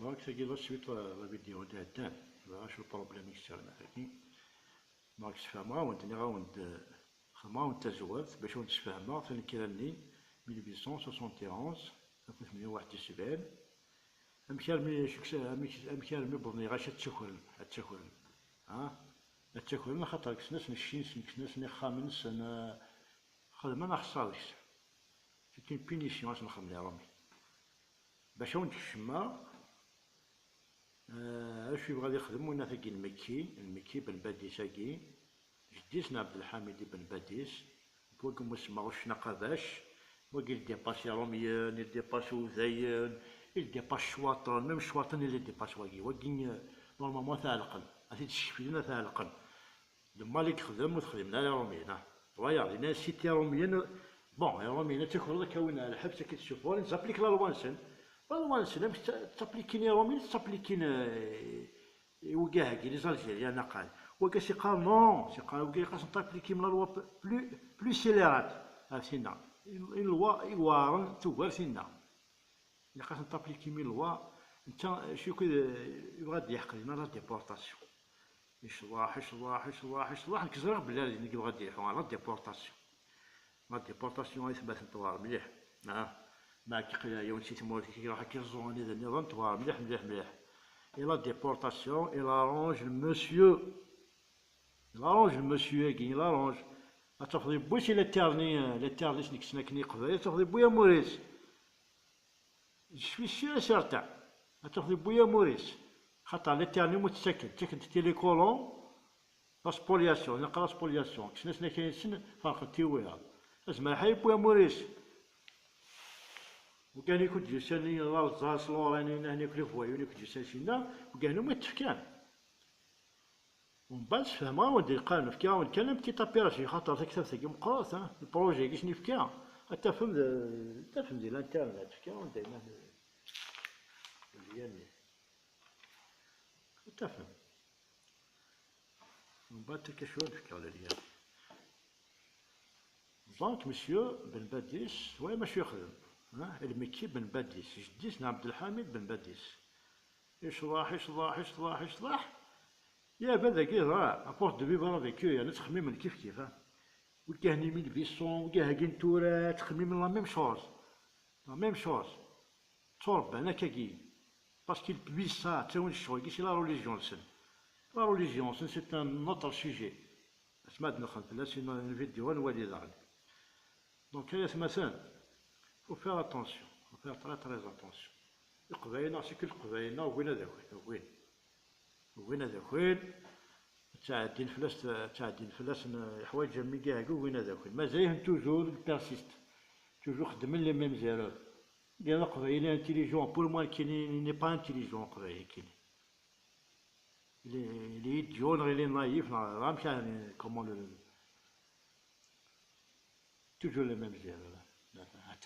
دونك تاكي لا سويت لا فيديو تاع شو البروبليم يكسترنا هاكي دونك تفهمها وندني غاوند خدمة وانت زوات باش نتفاهمها ثاني كيراني 1871 1871 أمكال مي بضني غاش التكوين التكوين خاطر كسناس نشين كسناس نخامنس أنا خدمة نخسرش سيتي بينيسيون اش نخدم لي رامي باش نتشما اش يبغى يخدم ونا ثاقي المكي بن باديس هاكي جديسنا عبد الحميد بن باديس توقع مسمى وشنا باش وقيل ديباسي روميان يديباسي وزاين يديباس شواطن ميم شواطن اللي ديباس واقي نورمالمون تاع القلب هادي تشفينا تاع القلب لما اللي تخدم وتخدمنا على روميان فوايا لينا سيتي روميان بون روميان تاكل كون على الحبس كي تشوفوا نزابليك لا لوانسن باش تابليكيني روميان تابليكين وكاع هاكي لي زالجيريان قال وكا سي قال نون سي قال وكا خاص تابليكي من لا لوا بلو سيليرات عرفتينا الوا يوارن توار فينا اللي خاص تابليكي من لوا انت شو يبغى يحق لنا لا ديبورطاسيون يشواح نكزرق بلي اللي يبغى يحق لا ديبورطاسيون يثبت طوال مليح مع كي ونسيت مورتي كي راح كيرزوني هذا النظام طوال مليح et la déportation il arrange le monsieur il arrange تاخذ بوشي l'éternel سنكسنا كني قبايل تاخذ بويا موريس شوي سيرتان تاخذ بويا موريس خاطر l'éternel متسكن تيلي كولون لا سبولياسيون نقرا سبولياسيون كسنا كاين سن فرق تيويها اسمع حي بويا موريس وكان يكون جسني لا زاس لوراني هنا كل فوايو اللي كجساسينا وكانوا متفكان ومن بعد فهمها ودي قال نفكا ونتكلم كي طابيراشي خاطر تكتب ثقي مقراص البروجي كيش نفكا تفهم ديال الانترنت فكا ودينا مزيان تفهم ومن بعد تكشف نفكا ولا ليا دونك مسيو بن باديس وين ماشي يخدم المكي بن باديس جديسنا عبد الحميد بن باديس يصلاح يا بدا كي راه ابورت دو فيفر افيك يعني تخميم كيف وكاهني من فيسون وكاهكين تورات تخميم لا ميم شوز تورب انا كاكي باسكو البيسا تا وين الشغل كيش لا روليجيون سي ان نوتر سوجي اسمع دخل في سينو الفيديو نولي داك دونك هي مثلا faut faire attention, faut faire très attention. القبايلنا سي كل قبايلنا وين هذاك وين تعدي الفلاس حوايج ميكاع وين هذاك مازال توجور بيرسيست توجور خدم لي ميم زيرو ديال القبايل انتيليجون بور موا كاين ني با انتيليجون قبايل كاين لي ديون غير نايف راه مشى كومون توجور لي ميم زيرو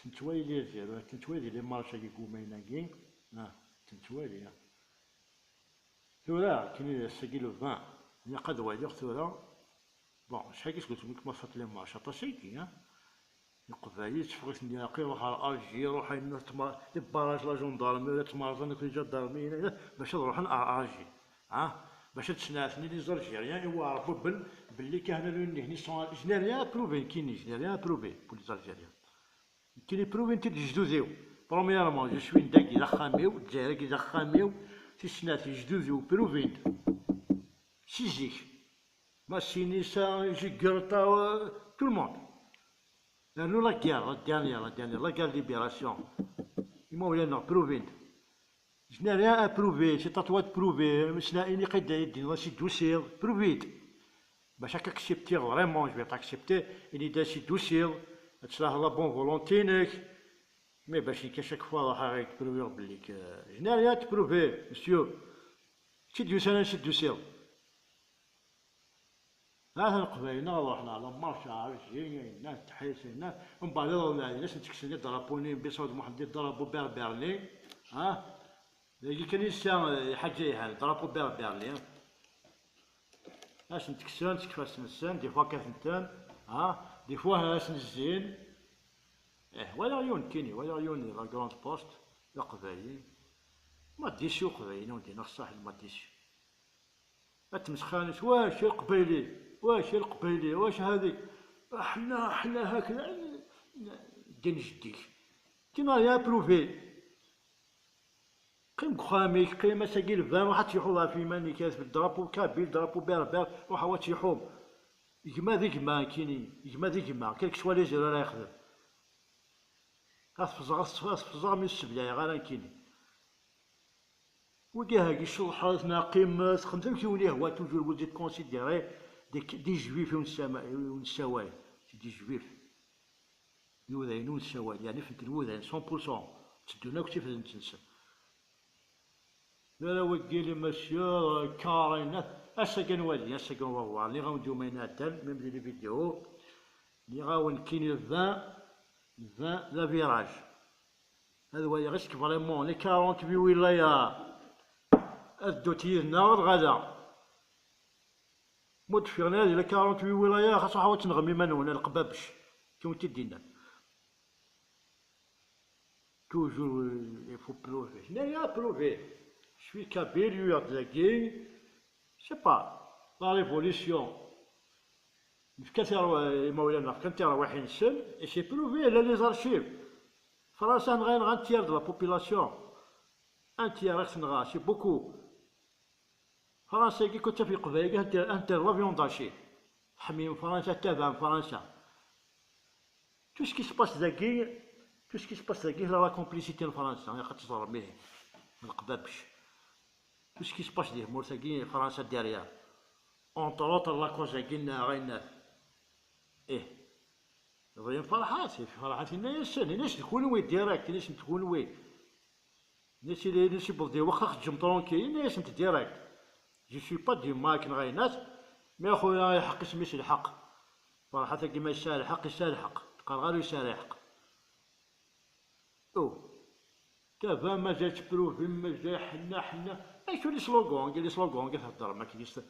تنتوالي زيرو تنتوالي لي مارشا كي كوميناكي تنتوالي ثورا كاين ساكيلو 20 اللي قد وايدير ثورا بون شحال كي قلت لك ما فات لي مارشا طاشيكي القبايل تفرس نلاقي روح على الجي روح لي باراج لا جوندارمي ولا تمارزا كل جدارمي باش نروح للجي باش تسنعثني لي زالجيريان يعرفوا باللي كان هني سون جينيريان بروفي كاين جينيريان بروفي بول زالجيريان كاين بروفي انت جدوزيو برومييرمون جو سوي داكي داخاميو الجزائر كي داخاميو تسنات جدوزيو بروفين سيزيك ماسينيسا جيكرتا تو الموند لانو لا كيار لا كيار ليبيراسيون يمولانا بروفين جنا ريان ابروفي سي تاتوات بروفي مسنا اني قد يدينا سي دوسير بروفيت باش هكا اكسبتي فريمون جو تاكسبتي اني دا سي دوسير تسلاح لا بون فولونتينك مي باش كاشاك فوا راح غيك بروفير بليك جنا ريان تبروفي مسيو سي دوسير هذا القبايلنا روحنا على مارشا عرجي الناس تحيسنا ومن بعد ناس نتكسني ضربوني بصوت محمد ضربوا بربرلي اللي كان يسا حاجه يحال ضربوا بربرلي ناس نتكسن تكفاس نسان دي فوا كاثنتان دي فوا ناس نزين ولا عيون كيني ولا عيون لا كروند بوست القبايل ما ديش قبيلي ودينا الصح ما ديش. اتمسخانش واش القبيلي واش القبيلي واش هذيك، حنا هكذا دين جديك كيما يا بروفي. قيم كخاميك قيم مساكين الفان واحد تيحوها في ماني كاس بالدرابو كابيل درابو بير روح هو تيحوم يجما ذيك ما كاينين يجما ذيك ما كاين شوالي جير راه يخدم غاسفزا من السبلايا غير كاينين وكا هاكي الشلحات ناقيم خمسة كيولي هو توجور ولدي كونسيديري دي جويف ونساواي دي جويف الوذين ونساواي يعني فهمت الوذين 100% تدونا كيف تنسى. لا وكيلي مسيو كارينات اسا كنوالي اسا كنوالي لي غنديو ما ينعدل ميم لي فيديو لي غاون كاين 20 لا فيراج هذا هو غير فريمون لي 48 ولاية ادو تيزنا غدا مود فيغنا هذه لي 48 ولاية خاصو حاول تنغمي منون القبابش كيما تدينا توجور يفو بروفي هنايا بروفي شوي كابيل يورداكي سي با لا ريفوليسيون كثر مولانا كنت رايحين السن سي بروفي لا لي زارشيف فرنسا نغا ان تيير دو لا بوبيلاسيون ان تيير غا سي بوكو فرنسا كي كنت في قبايل انتر لافيون داشي حميم فرنسا تابع فرنسا تو سكي سباس داكي تو سكي سباس داكي لا كومبليسيتي فرنسا قد تضرب به من قبابش تو سكي سباس ديه مورتاكي فرنسا ديريا اونتر اوتر لا كوز كينا غاينا ضيم فرحات هنايا السن ناش تكون وي ديريكت ناش تكون وي ناش بلدي واخا خدم طرونكي ناش انت ديريكت جو سوي با دي ماك غاينات مي اخويا يحق سميش الحق فرحات كيما يسال الحق يسال الحق تقال غير يسال الحق كافا ما جات بروفي ما جا حنا شو لي سلوغون قال لي سلوغون كي تهضر ما كاينش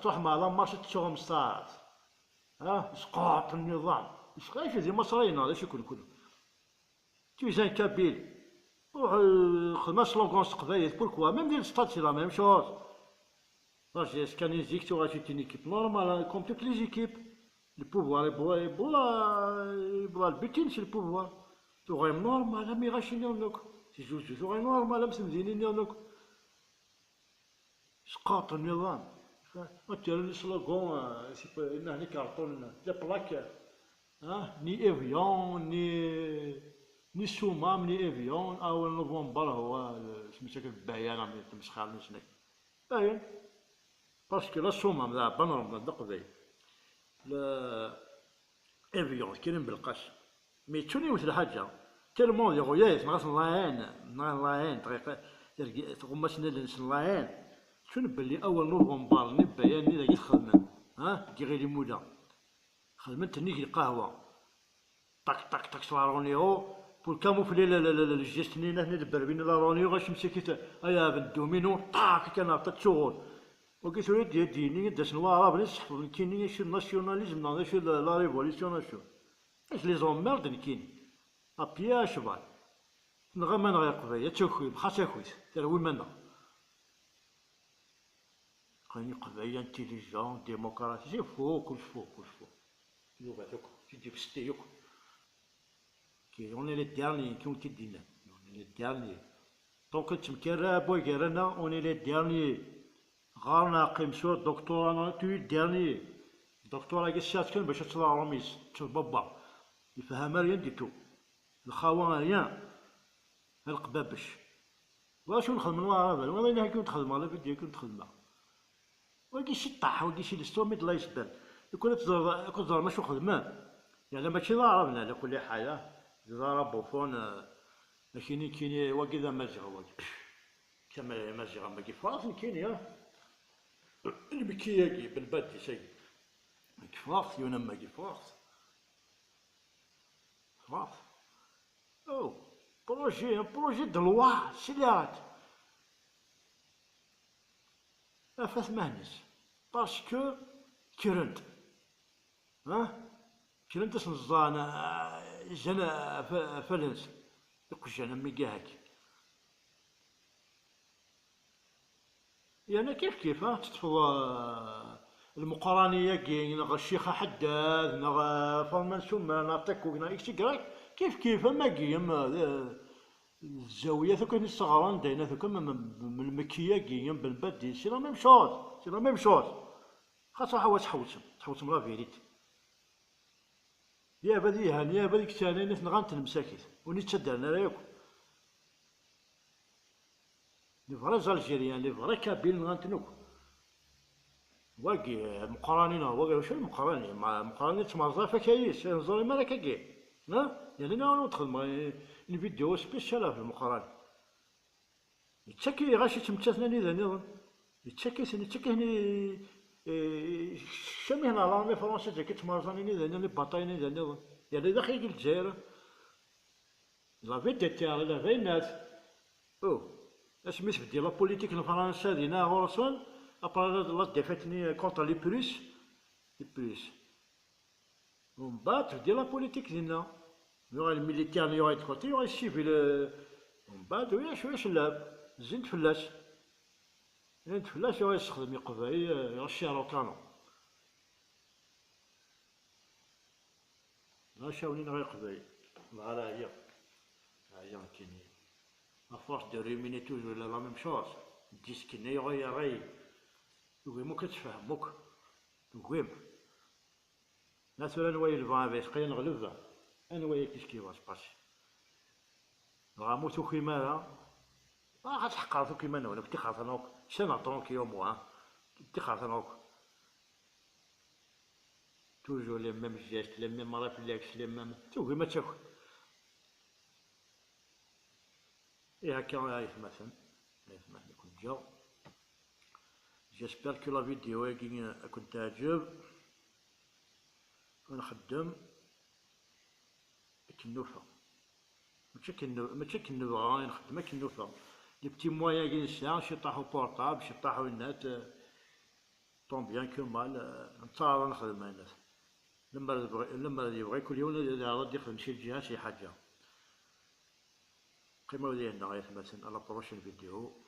تروح مع لا مارش تشوفهم ستارت اسقاط النظام اسقاط هذه مصريين هذا شو كل تيزان كابيل روح خدمة سلوغون قبايل بوركوا ميم ديال الستاد سي لا ميم شوز راجي كان يزيك تو غاشي تين ايكيب نورمال كوم توت لي زيكيب البوفوار يبغى البيتين سي البوفوار تو غير نورمال مي غاشي نيونوك سي جوج غير نورمال مسمدينين نيونوك اسقاط النظام مثلا لي سلوغون سي هنا هني كارطون لي بلاك ني افيون ني سومام ني افيون اول نوفمبر هو سميتو البيان ملي تمسخر نسنك باين باسكو لا سومام لا بنرم دقبي لا افيون كاين بالقاش مي توني واش الحاجه تيرمون يا خويا ناقص لاين طريقه تغمسنا لاين شنو بلي اول نوفمبر نبايا ني داك خدمه كي غير مودا خدمت نيك القهوه طاك طاك طاك سوارونيو بور كاموفلي الجيستنين هنا البربين لا رونيو غاش مسكيت ايا بالدومينو طاك كان عطات شغل وقلت له ديني داس نوارا بلي صحفوا كاين شي ناسيوناليزم نا شي لا ريفوليسيون شو اش لي زوميرد كاين ابيا شبال نغمى نغير قبايا تاكل بخا تاكل تروي منا قاني قبايا انتيليجون ديموقراطي سي فوق يوغا دوك تجي بستي يوك كي اوني لي ديرني كي ونتي دينا لي ديرني دونك تمكرا بوي كيرانا اوني لي ديرني غارنا قيمسو دكتور تو ديرني دكتور كي ساتكن باش تطلع رميس تشوف بابا يفهم ريان ديتو الخاوه ريان القبابش واش نخدم الوراء والله الا كنت نخدم على فيديو كنت نخدمها ولكن شي طاح ولكن شي الستوميد الله يسبر كون تزور ماشي خدمه يعني ماشي ضاربنا على كل حاجه ضرب بوفون كاين وكذا مازال كما مازال ما كيفاش كاين يا المكياكي بالبادي شيء ما كيفاش يونا ما كيفاش خلاص بروجي دو لوا سيليات افاس مهنس باسكو كرنت كرنت سنزانا جانا فلنس يقول جانا ميقاهك يعني كيف تطفو المقرانية كي نغ الشيخة حداد نغ فرمان سومان نعطيكو نغ إكسي كراك كيف أما كي أما الزاوية ثوك نستغران داينا ثوك من المكية كي بالبدي سي لا ميم شوز سي لا ميم شوز خاصة حوا تحوسم لا فيريتي يا بدي هاني يا بديك ثاني نث نغانت المساكت وني تشدرنا لا ياكل لي فرا زالجيريان لي فرا كابيل نغانت نوك واقي مقارنين واقي واش المقارنين مع مقارنين تمارزا فكايس نزوري مالك كاكي ها يعني انا ندخل ما الفيديو سبيسيال في المقارنة يتشكي غاشي تمتثنا نيذا نظن يتشكي هني شامي هنا لامي فرنسي جاكي تمارزاني نيذا نظن باطاي نيذا نظن يعني اذا خيق الجزائر لا فيديو تاع لا فينات او اسميت بدي لا بوليتيك الفرنسا دينا غورسون ابرا لا ديفاتني كونتر لي بلوس ومن بعد تبدي لا بوليتيك ديالنا يوغا الميليتير يوغا يدخل يوغا السيفيل ومن بعد ويا شويش اللعب زينت فلاش يوغا يستخدم يقباي يغشي روكانو لا شاونين غير قباي مع لا هي كاينين افورس دو ريميني توجور لا ميم شوز ديسكيني يوغا يراي يقوم كتفهموك يقوم مثلا نوايا الفان بيسقي نغلب انوايا كيف باسباسي غاموتو كيما غتحقرتو كيما انا ولا كنتي خاطرنوك شنو نعطونك يوم كنتي خاطرنوك توجو لي ميم جيست لي ميم ريفليكس لي ميم تو كيما تاكل هكا مثلا يكون جا جيسبر كو لا فيديو هاكي راكم تعجب ونخدم كنوفا ماشي كنبغى نخدم كنوفا لي بتي مويان كي نسيا شي طاحو بورطابل شي طاحو النات طون بيان كو مال نتصاور نخدم مع الناس لما يبغي كل يوم غادي يخدم شي جهة شي حاجة قيمة ولي هنا غاية مثلا على بروشين فيديو.